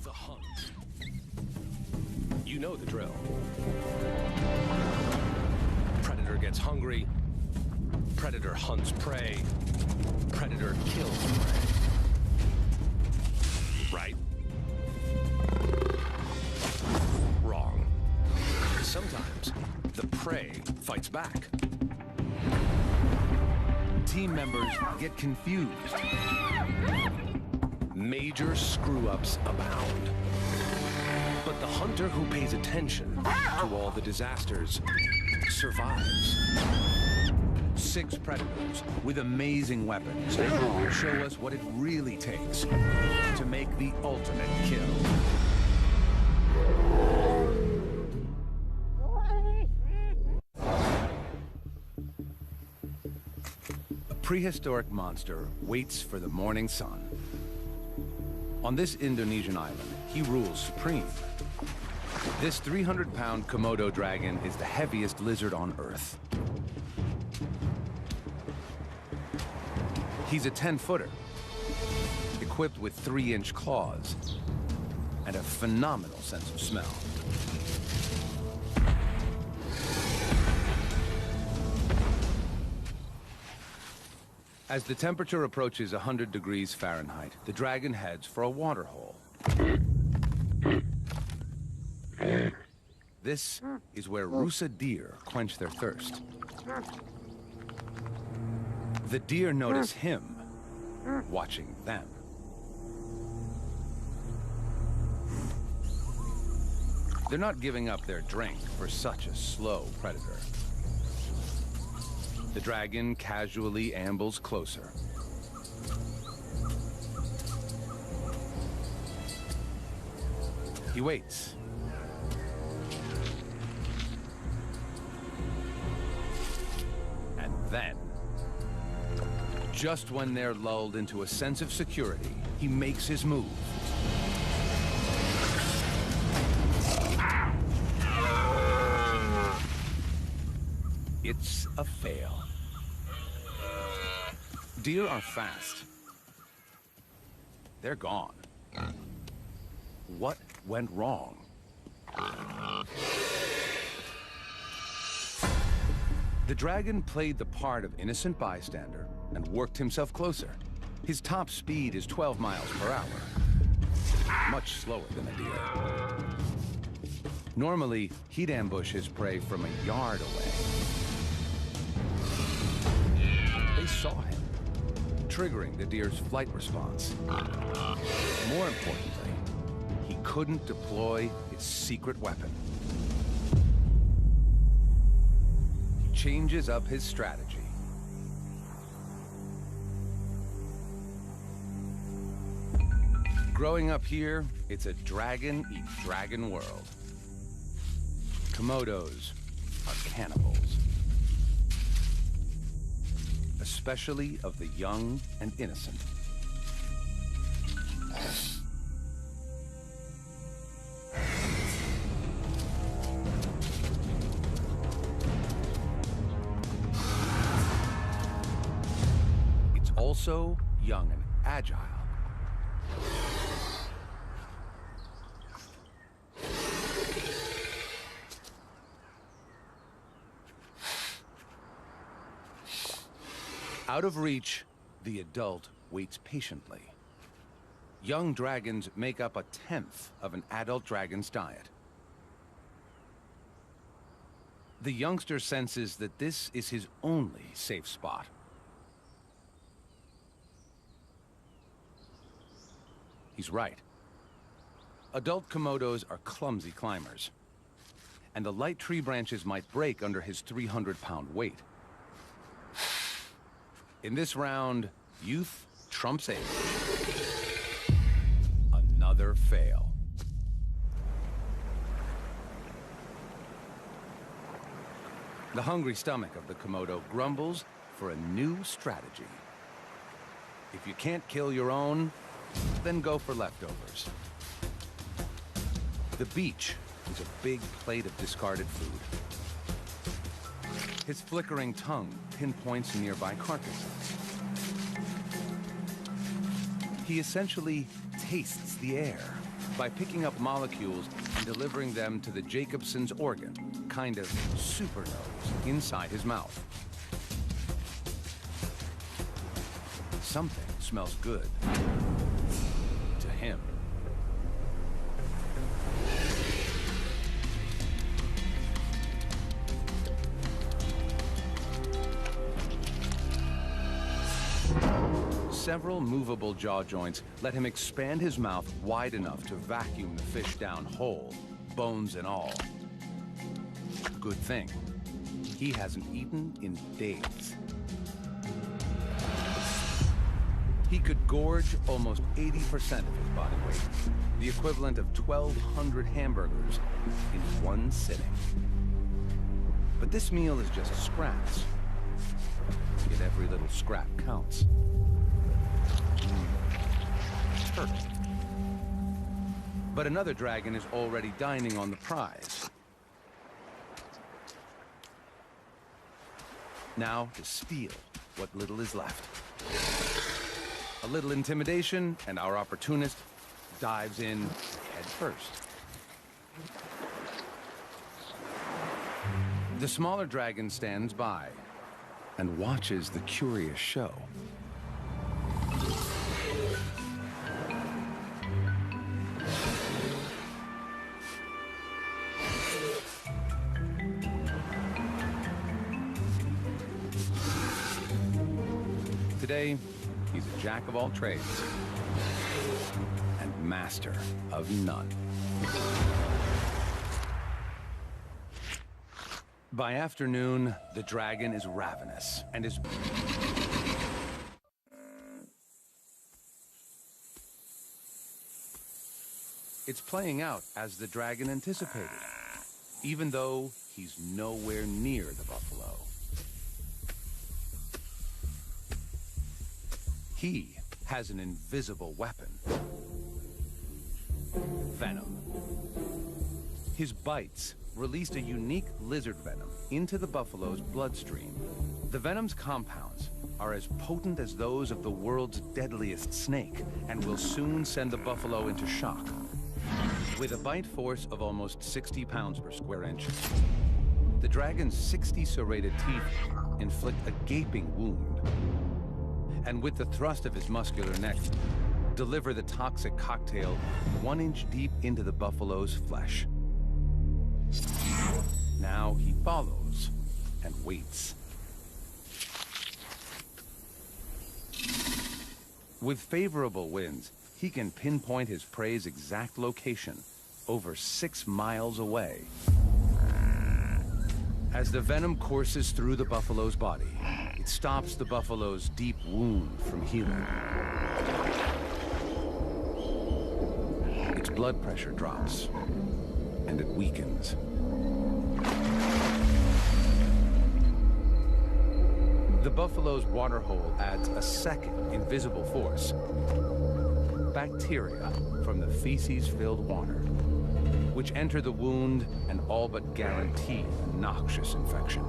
The hunt. You know the drill. Predator gets hungry. Predator hunts prey. Predator kills prey. Right? Wrong. Sometimes the prey fights back. Team members get confused. Major screw-ups abound. But the hunter who pays attention to all the disasters survives. 6 predators with amazing weapons show us what it really takes to make the ultimate kill. A prehistoric monster waits for the morning sun. On this Indonesian island, he rules supreme. This 300-pound Komodo dragon is the heaviest lizard on Earth. He's a 10-footer, equipped with 3-inch claws and a phenomenal sense of smell. As the temperature approaches 100 degrees Fahrenheit, the dragon heads for a water hole. This is where Rusa deer quench their thirst. The deer notice him watching them. They're not giving up their drink for such a slow predator. The dragon casually ambles closer. He waits. And then, just when they're lulled into a sense of security, he makes his move. It's a fail. Deer are fast. They're gone. What went wrong? The dragon played the part of innocent bystander and worked himself closer. His top speed is 12 miles per hour, much slower than a deer. Normally, he'd ambush his prey from a yard away. They saw him, triggering the deer's flight response. More importantly, he couldn't deploy his secret weapon. He changes up his strategy. Growing up here, it's a dragon-eat-dragon world. Komodos are cannibals, especially of the young and innocent. It's also young and agile. Out of reach, the adult waits patiently. Young dragons make up 1/10 of an adult dragon's diet. The youngster senses that this is his only safe spot. He's right. Adult Komodos are clumsy climbers, and the light tree branches might break under his 300-pound weight. In this round, youth trumps age. Another fail. The hungry stomach of the Komodo grumbles for a new strategy. If you can't kill your own, then go for leftovers. The beach is a big plate of discarded food. His flickering tongue pinpoints nearby carcasses. He essentially tastes the air by picking up molecules and delivering them to the Jacobson's organ, kind of super nose, inside his mouth. Something smells good to him. Several movable jaw joints let him expand his mouth wide enough to vacuum the fish down whole, bones and all. Good thing. He hasn't eaten in days. He could gorge almost 80% of his body weight, the equivalent of 1,200 hamburgers in one sitting. But this meal is just scraps. Yet every little scrap counts. Turtle. But another dragon is already dining on the prize. Now to steal what little is left. A little intimidation, and our opportunist dives in head first. The smaller dragon stands by and watches the curious show. Today, he's a jack of all trades and master of none. By afternoon, the dragon is ravenous and is... It's playing out as the dragon anticipated, even though he's nowhere near the buffalo. He has an invisible weapon. Venom. His bites released a unique lizard venom into the buffalo's bloodstream. The venom's compounds are as potent as those of the world's deadliest snake and will soon send the buffalo into shock. With a bite force of almost 60 pounds per square inch, the dragon's 60 serrated teeth inflict a gaping wound. And with the thrust of his muscular neck, deliver the toxic cocktail 1 inch deep into the buffalo's flesh. Now he follows and waits. With favorable winds, he can pinpoint his prey's exact location, over 6 miles away. As the venom courses through the buffalo's body, it stops the buffalo's deep wound from healing. Its blood pressure drops, and it weakens. The buffalo's waterhole adds a second invisible force. Bacteria from the feces-filled water, which enter the wound and all but guarantee a noxious infection.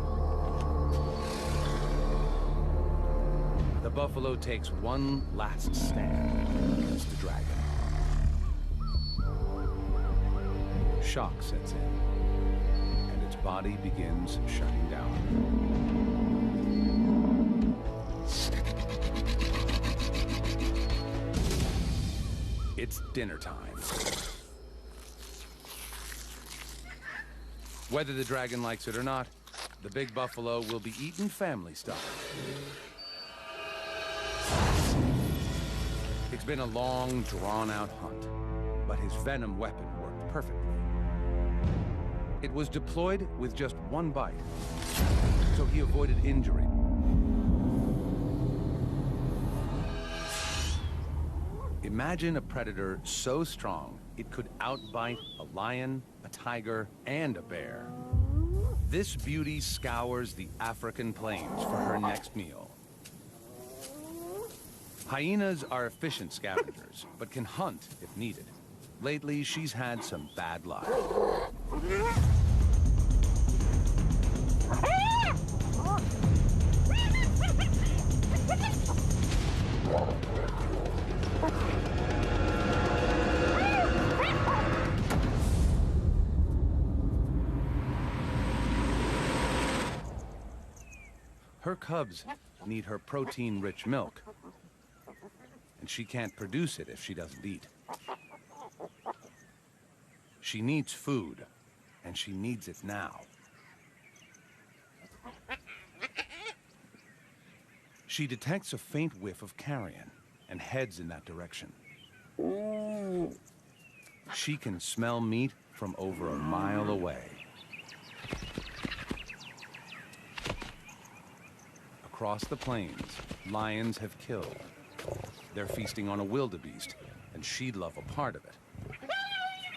The buffalo takes one last stand against the dragon. Shock sets in, and its body begins shutting down. It's dinner time. Whether the dragon likes it or not, the big buffalo will be eaten family style. It's been a long, drawn-out hunt, but his venom weapon worked perfectly. It was deployed with just one bite, so he avoided injury. Imagine a predator so strong it could outbite a lion, a tiger, and a bear. This beauty scours the African plains for her next meal. Hyenas are efficient scavengers, but can hunt if needed. Lately, she's had some bad luck. Her cubs need her protein-rich milk, and she can't produce it if she doesn't eat. She needs food, and she needs it now. She detects a faint whiff of carrion and heads in that direction. She can smell meat from over a mile away. Across the plains, lions have killed. They're feasting on a wildebeest, and she'd love a part of it.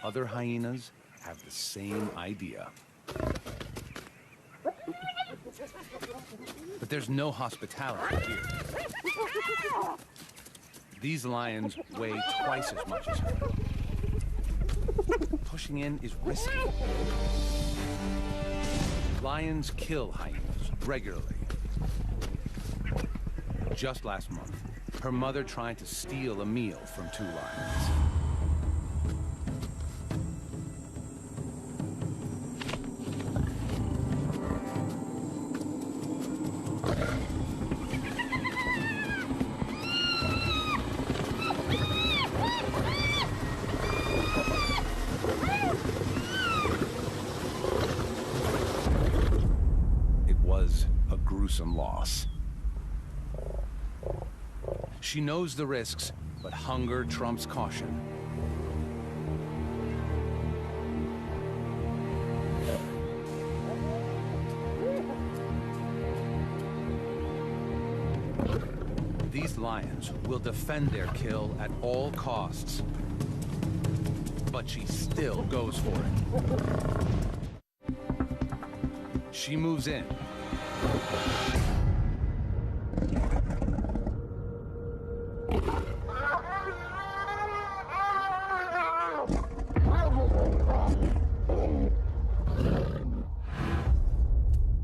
Other hyenas have the same idea. But there's no hospitality here. These lions weigh twice as much as her. Pushing in is risky. Lions kill hyenas regularly. Just last month, her mother tried to steal a meal from 2 lions. It was a gruesome loss. She knows the risks, but hunger trumps caution. These lions will defend their kill at all costs. But she still goes for it. She moves in.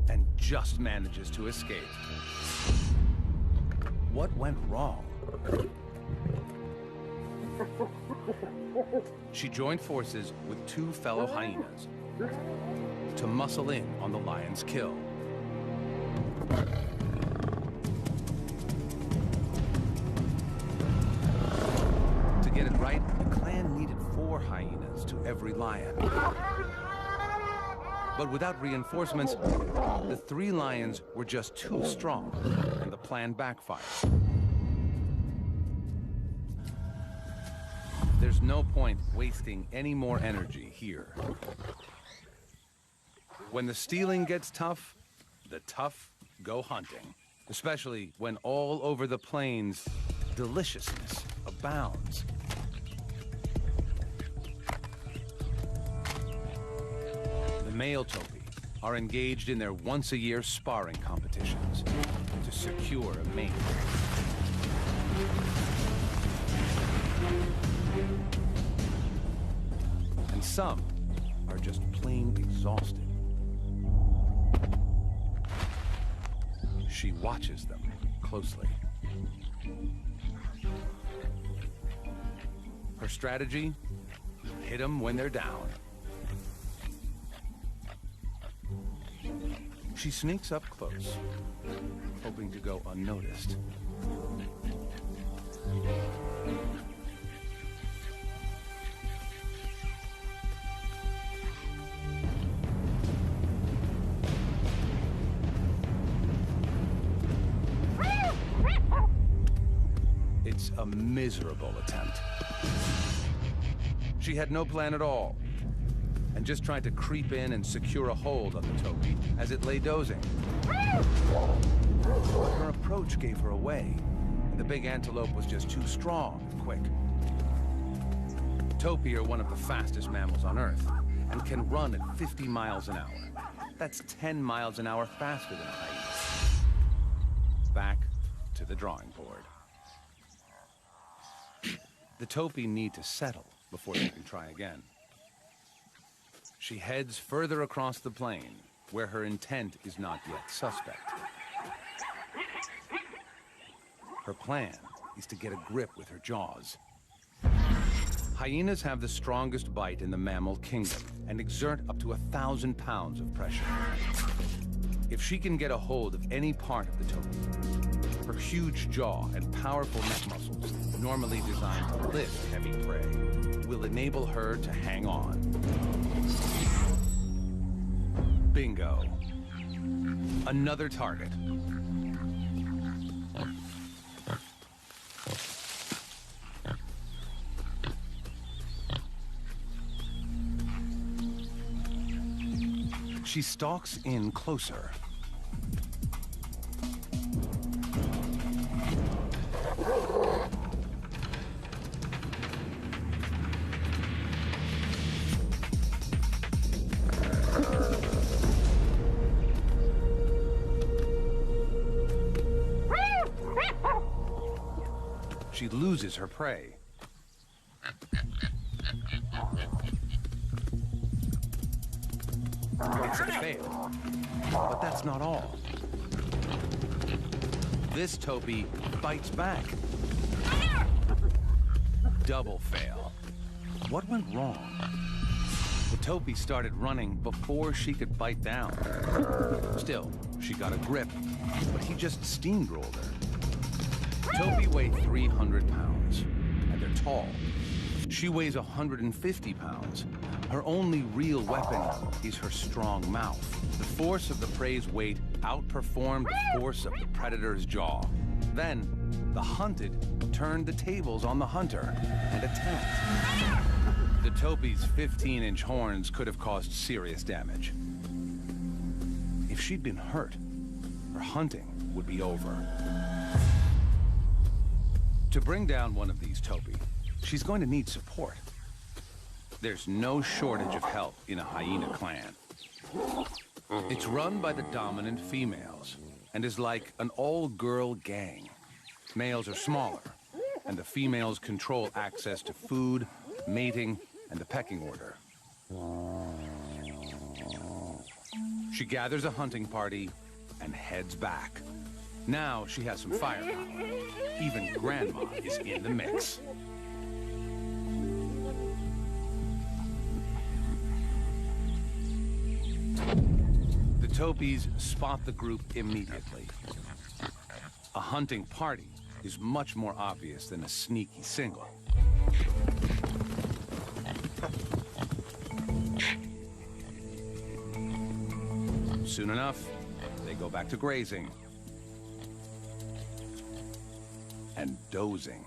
And just manages to escape. What went wrong? She joined forces with 2 fellow hyenas to muscle in on the lion's kill. To get it right, the clan needed 4 hyenas to every lion. But without reinforcements, the 3 lions were just too strong, and the plan backfired. There's no point wasting any more energy here. When the stealing gets tough, the tough go hunting. Especially when all over the plains, deliciousness abounds. The male topi are engaged in their once-a-year sparring competitions to secure a mate. And some are just plain exhausted. She watches them closely. Her strategy? Hit them when they're down. She sneaks up close, hoping to go unnoticed. It's a miserable attempt. She had no plan at all, and just tried to creep in and secure a hold on the topi as it lay dozing. Her approach gave her away, and the big antelope was just too strong and quick. Topi are one of the fastest mammals on Earth, and can run at 50 miles an hour. That's 10 miles an hour faster than a hyena. Back to the drawing board. The topi need to settle before they can try again. She heads further across the plain, where her intent is not yet suspect. Her plan is to get a grip with her jaws. Hyenas have the strongest bite in the mammal kingdom and exert up to 1,000 pounds of pressure. If she can get a hold of any part of the topi, her huge jaw and powerful neck muscles, normally designed to lift heavy prey, will enable her to hang on. Bingo. Another target. She stalks in closer. She loses her prey. It's a fail. But that's not all. This topi bites back. Double fail. What went wrong? The topi started running before she could bite down. Still, she got a grip, but he just steamrolled her. Topi weigh 300 pounds, and they're tall. She weighs 150 pounds. Her only real weapon is her strong mouth. The force of the prey's weight outperformed the force of the predator's jaw. Then, the hunted turned the tables on the hunter and attacked. The topi's 15-inch horns could have caused serious damage. If she'd been hurt, her hunting would be over. To bring down one of these topi, she's going to need support. There's no shortage of help in a hyena clan. It's run by the dominant females and is like an all-girl gang. Males are smaller, and the females control access to food, mating, and the pecking order. She gathers a hunting party and heads back. Now she has some firepower. Even Grandma is in the mix. The topis spot the group immediately. A hunting party is much more obvious than a sneaky single. Soon enough, they go back to grazing and dozing.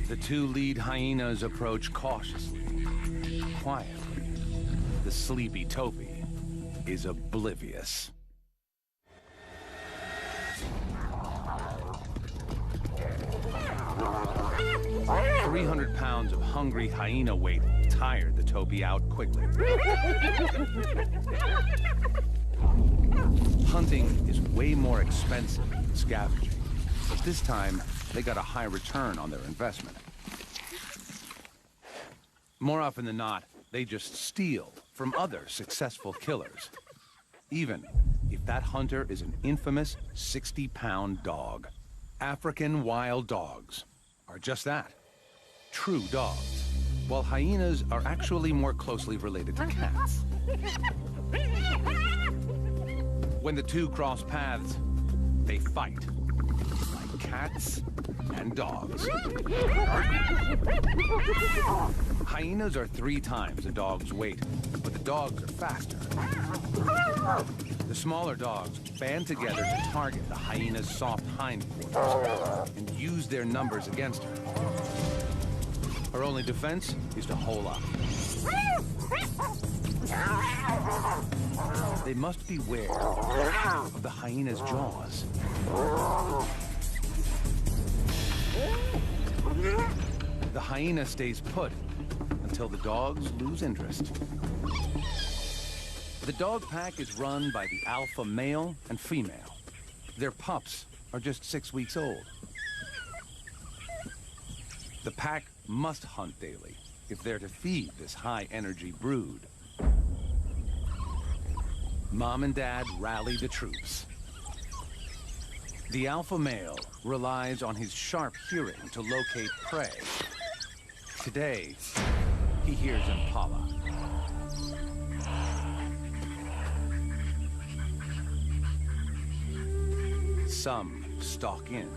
The two lead hyenas approach cautiously, quietly. The sleepy topi is oblivious. "300 pounds of hungry hyena weight tired the topi out quickly. Hunting is way more expensive than scavenging, but this time they got a high return on their investment. More often than not, they just steal from other successful killers, even if that hunter is an infamous 60-pound dog. African wild dogs are just that, true dogs, while hyenas are actually more closely related to cats. When the two cross paths, they fight, like cats and dogs. Hyenas are 3 times a dog's weight, but the dogs are faster. The smaller dogs band together to target the hyena's soft hindquarters and use their numbers against her. Her only defense is to hole up. They must beware of the hyena's jaws. The hyena stays put until the dogs lose interest. The dog pack is run by the alpha male and female. Their pups are just 6 weeks old. The pack must hunt daily if they're to feed this high-energy brood. Mom and Dad rally the troops. The alpha male relies on his sharp hearing to locate prey. Today, he hears impala. Some stalk in.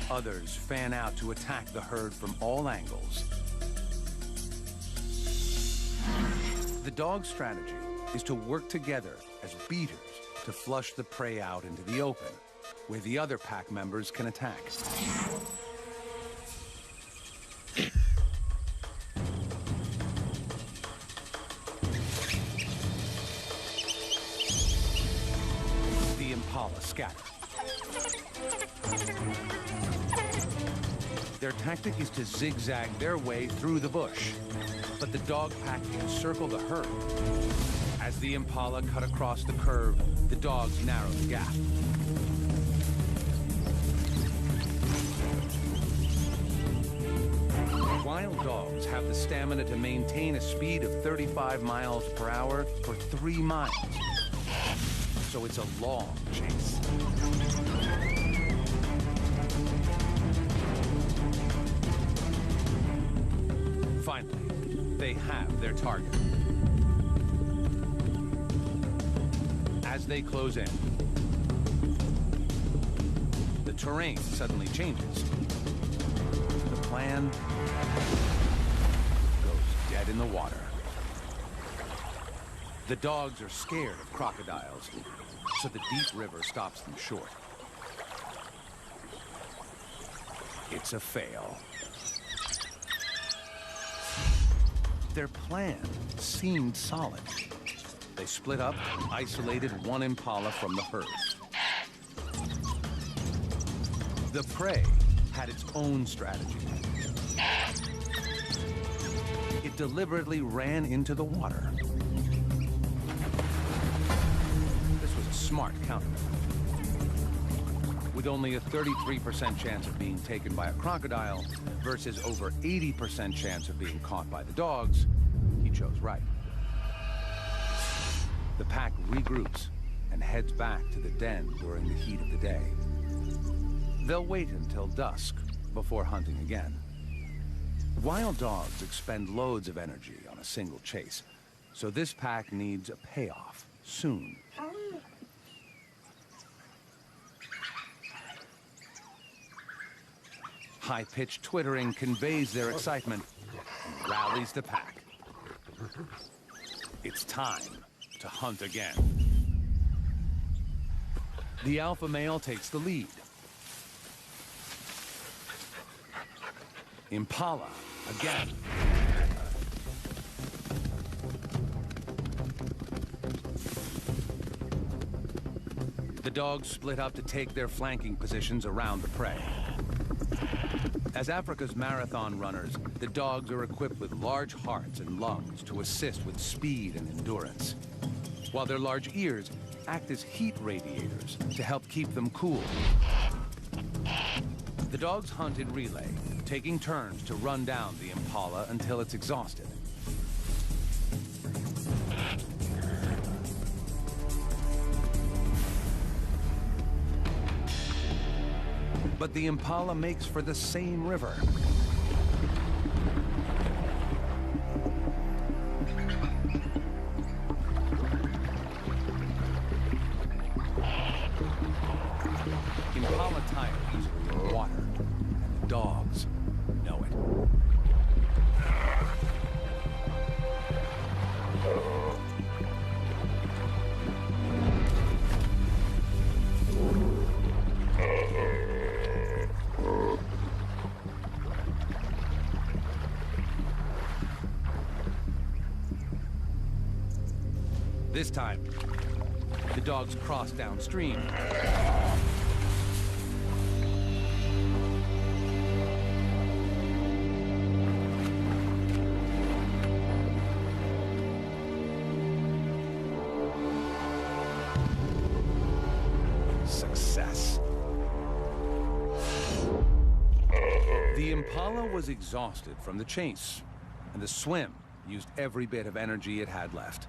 Others fan out to attack the herd from all angles. The dog's strategy is to work together as beaters to flush the prey out into the open, where the other pack members can attack. The impala scatter. Their tactic is to zigzag their way through the bush, but the dog pack encircle the herd. As the impala cut across the curve, the dogs narrow the gap. Wild dogs have the stamina to maintain a speed of 35 miles per hour for 3 miles. So it's a long chase. Finally, they have their target. As they close in, the terrain suddenly changes. The plan goes dead in the water. The dogs are scared of crocodiles, so the deep river stops them short. It's a fail. Their plan seemed solid. They split up and isolated one impala from the herd. The prey had its own strategy. It deliberately ran into the water. This was a smart counter. With only a 33% chance of being taken by a crocodile versus over 80% chance of being caught by the dogs, he chose right. The pack regroups and heads back to the den during the heat of the day. They'll wait until dusk before hunting again. Wild dogs expend loads of energy on a single chase, so this pack needs a payoff soon. High-pitched twittering conveys their excitement and rallies the pack. It's time to hunt again. The alpha male takes the lead. Impala again. The dogs split up to take their flanking positions around the prey. As Africa's marathon runners, the dogs are equipped with large hearts and lungs to assist with speed and endurance, while their large ears act as heat radiators to help keep them cool. The dogs hunt in relay, taking turns to run down the impala until it's exhausted. But the impala makes for the same river. Impala tires are water, and the dogs know it. This time, the dogs cross downstream. The impala was exhausted from the chase, and the swim used every bit of energy it had left.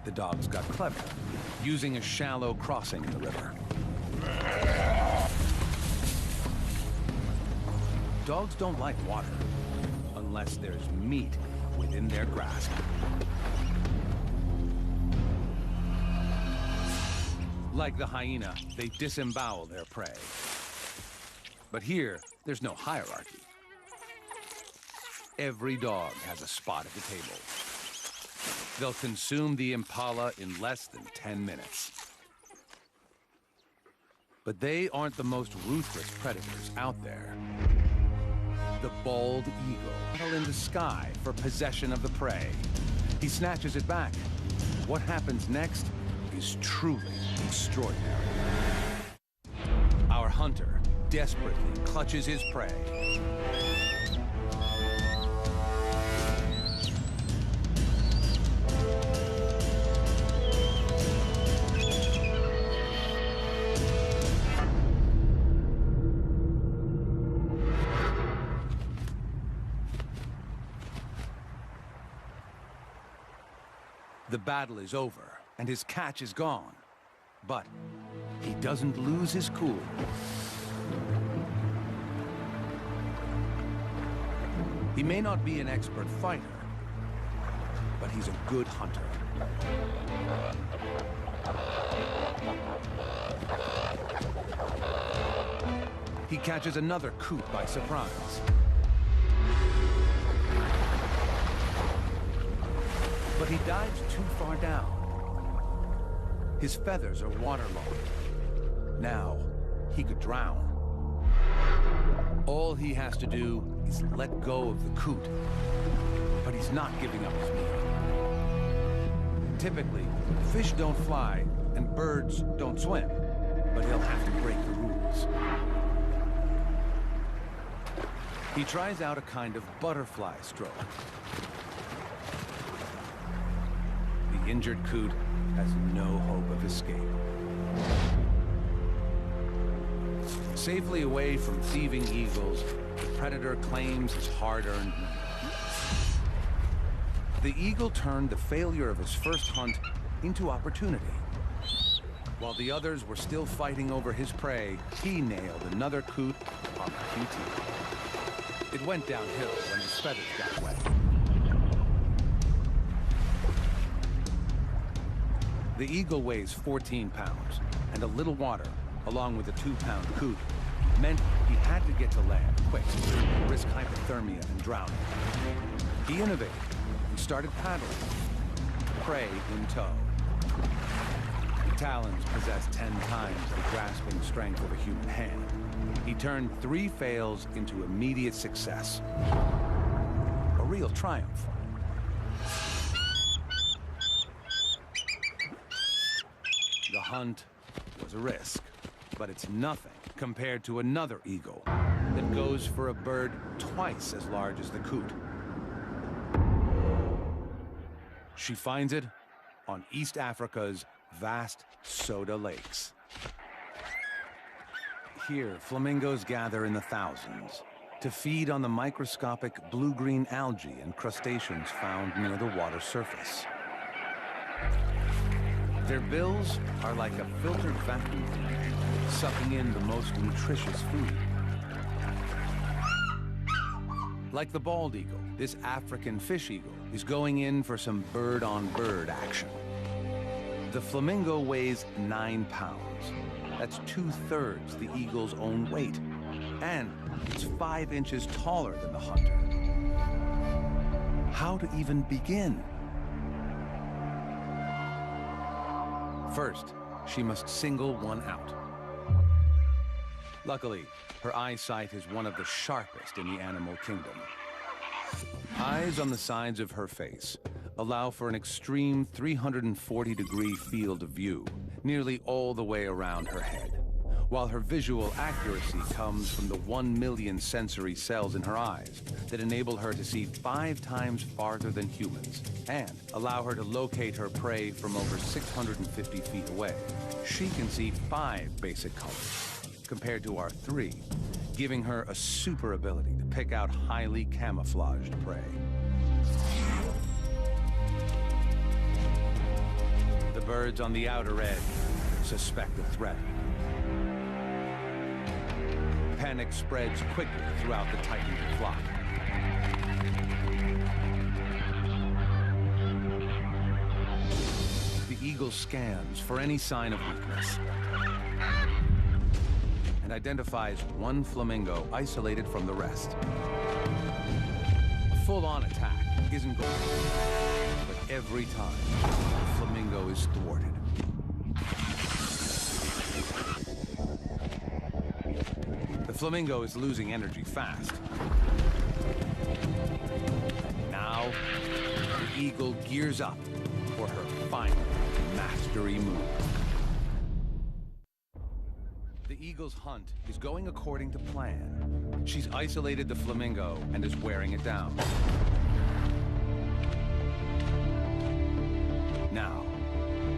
The dogs got clever, using a shallow crossing in the river. Dogs don't like water unless there's meat within their grasp. Like the hyena, they disembowel their prey. But here, there's no hierarchy. Every dog has a spot at the table. They'll consume the impala in less than 10 minutes. But they aren't the most ruthless predators out there. The bald eagle, battle in the sky for possession of the prey. He snatches it back. What happens next is truly extraordinary. Our hunter desperately clutches his prey. The battle is over, and his catch is gone. But he doesn't lose his cool. He may not be an expert fighter, but he's a good hunter. He catches another coot by surprise. But he dives too far down. His feathers are waterlogged. Now, he could drown. All he has to do is let go of the coot. But he's not giving up his meal. Typically, fish don't fly and birds don't swim, but he'll have to break the rules. He tries out a kind of butterfly stroke. The injured coot has no hope of escape. Safely away from thieving eagles, the predator claims his hard-earned money. The eagle turned the failure of his first hunt into opportunity. While the others were still fighting over his prey, he nailed another coot on the QT. It went downhill when his feathers got wet. The eagle weighs 14 pounds, and a little water, along with a 2-pound coot, meant he had to get to land quick, risk hypothermia and drowning. He innovated and started paddling, prey in tow. The talons possess 10 times the grasping strength of a human hand. He turned 3 fails into immediate success. A real triumph. The hunt was a risk, but it's nothing compared to another eagle that goes for a bird twice as large as the coot. She finds it on East Africa's vast soda lakes. Here, flamingos gather in the thousands to feed on the microscopic blue-green algae and crustaceans found near the water surface. Their bills are like a filtered vacuum, sucking in the most nutritious food. Like the bald eagle, this African fish eagle is going in for some bird-on-bird action. The flamingo weighs 9 pounds. That's 2/3 the eagle's own weight. And it's 5 inches taller than the hunter. How to even begin? First, she must single one out. Luckily, her eyesight is one of the sharpest in the animal kingdom. Eyes on the sides of her face allow for an extreme 340-degree field of view, nearly all the way around her head, while her visual accuracy comes from the 1 million sensory cells in her eyes that enable her to see 5 times farther than humans and allow her to locate her prey from over 650 feet away. She can see 5 basic colors, compared to our 3, giving her a super ability to pick out highly camouflaged prey. The birds on the outer edge suspect a threat. Panic spreads quickly throughout the tightening flock. The eagle scans for any sign of weakness and identifies one flamingo isolated from the rest. A full-on attack isn't going to work, but every time, the flamingo is thwarted. The flamingo is losing energy fast. Now, the eagle gears up for her final mastery move. The eagle's hunt is going according to plan. She's isolated the flamingo and is wearing it down. Now,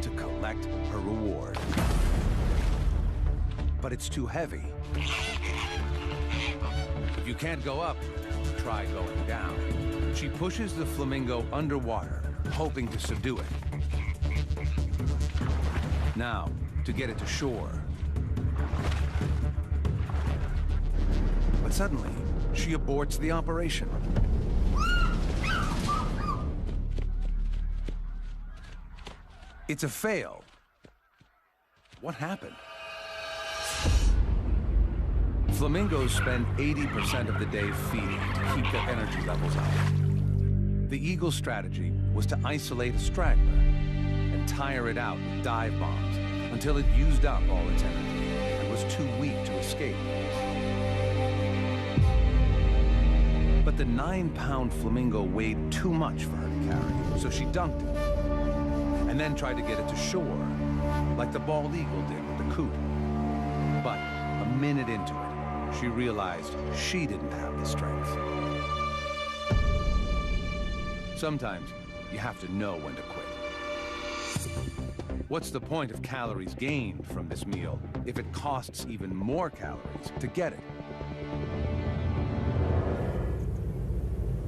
to collect her reward. But it's too heavy. If you can't go up, try going down. She pushes the flamingo underwater, hoping to subdue it. Now, to get it to shore. But suddenly, she aborts the operation. It's a fail. What happened? Flamingos spend 80% of the day feeding to keep their energy levels up. The eagle's strategy was to isolate a straggler and tire it out with dive bombs until it used up all its energy and was too weak to escape. But the 9-pound flamingo weighed too much for her to carry, so she dunked it and then tried to get it to shore, like the bald eagle did with the coot. But a minute into it, she realized she didn't have the strength. Sometimes you have to know when to quit. What's the point of calories gained from this meal if it costs even more calories to get it?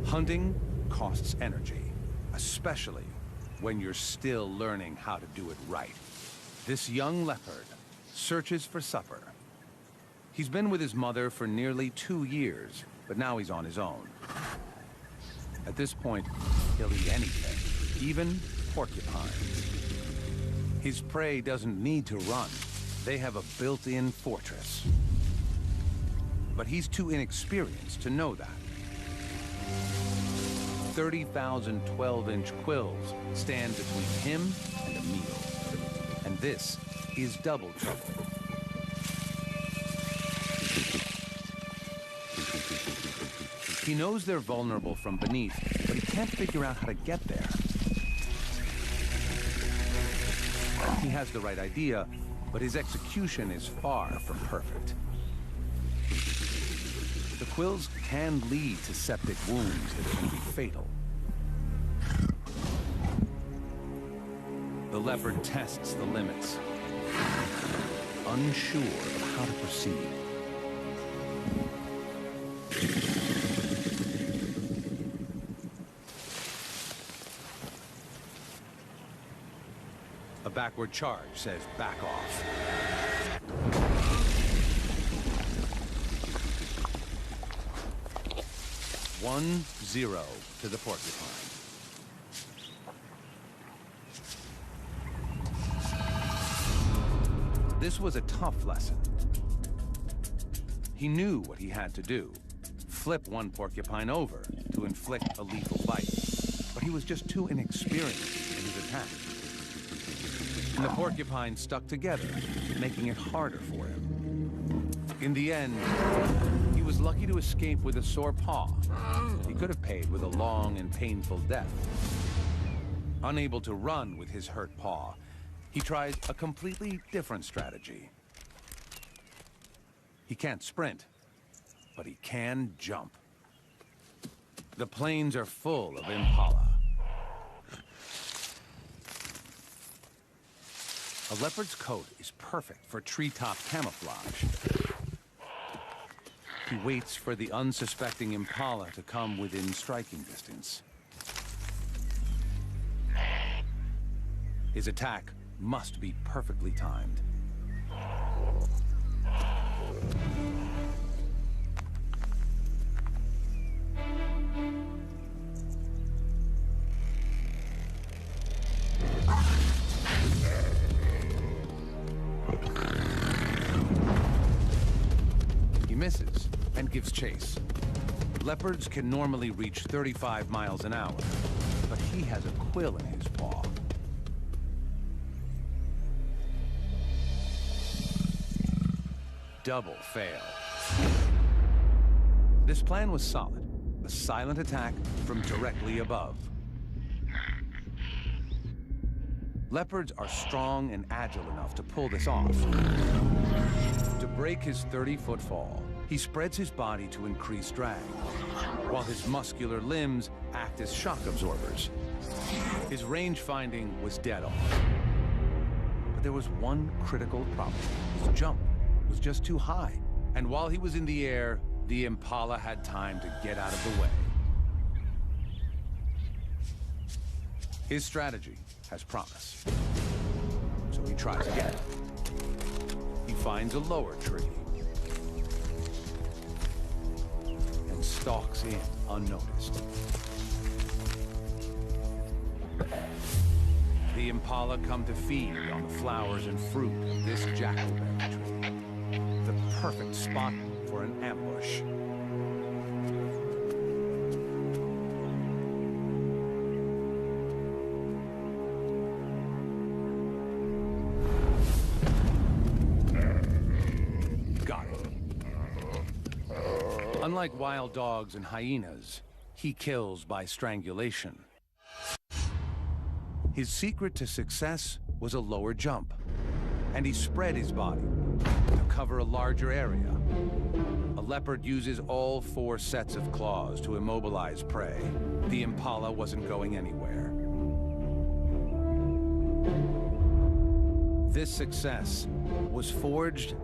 Hunting costs energy, especially when you're still learning how to do it right. This young leopard searches for supper. He's been with his mother for nearly 2 years, but now he's on his own. At this point, he'll eat anything, even porcupines. His prey doesn't need to run. They have a built-in fortress. But he's too inexperienced to know that. 30,000 12-inch quills stand between him and a meal. And this is double trouble. He knows they're vulnerable from beneath, but he can't figure out how to get there. He has the right idea, but his execution is far from perfect. The quills can lead to septic wounds that can be fatal. The leopard tests the limits, unsure of how to proceed. A backward charge says back off. One, 0 to the porcupine. This was a tough lesson. He knew what he had to do. Flip one porcupine over to inflict a lethal bite. But he was just too inexperienced in his attack. And the porcupine stuck together, making it harder for him. In the end, he was lucky to escape with a sore paw. He could have paid with a long and painful death. Unable to run with his hurt paw, he tried a completely different strategy. He can't sprint, but he can jump. The plains are full of impala. A leopard's coat is perfect for treetop camouflage. He waits for the unsuspecting impala to come within striking distance. His attack must be perfectly timed. He misses and gives chase. Leopards can normally reach 35 miles an hour, but he has a quill in his paw. Double fail. This plan was solid. A silent attack from directly above. Leopards are strong and agile enough to pull this off. To break his 30-foot fall, he spreads his body to increase drag, while his muscular limbs act as shock absorbers. His range finding was dead on. But there was one critical problem. His jump was just too high. And while he was in the air, the impala had time to get out of the way. His strategy has promise. So he tries again. He finds a lower tree and stalks in unnoticed. The impala come to feed on the flowers and fruit of this jackalberry tree. The perfect spot for an ambush. Got it. Unlike wild dogs and hyenas, he kills by strangulation. His secret to success was a lower jump, and he spread his body to cover a larger area. A leopard uses all 4 sets of claws to immobilize prey. The impala wasn't going anywhere. This success was forged